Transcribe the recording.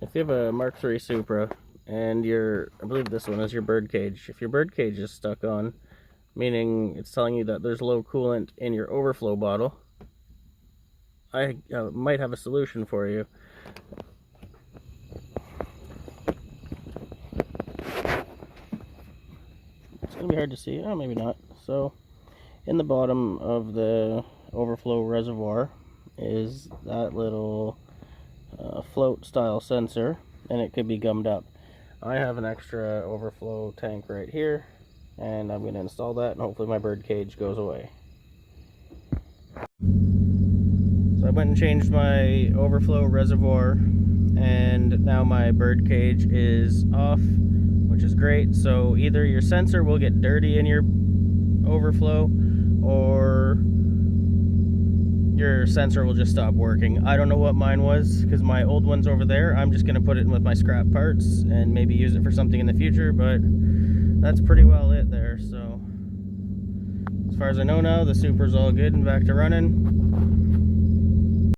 If you have a Mark 3 Supra and I believe this one is your birdcage, if your birdcage is stuck on, meaning it's telling you that there's low coolant in your overflow bottle, I might have a solution for you. It's going to be hard to see. Oh, maybe not. So, in the bottom of the overflow reservoir is that little float style sensor, and it could be gummed up. I have an extra overflow tank right here, and I'm going to install that, and hopefully my birdcage goes away. So I went and changed my overflow reservoir, and now my birdcage is off, which is great. So either your sensor will get dirty in your overflow, or your sensor will just stop working. I don't know what mine was, because my old one's over there. I'm just going to put it in with my scrap parts and maybe use it for something in the future, but that's pretty well it there. So as far as I know now, the Supra's all good and back to running.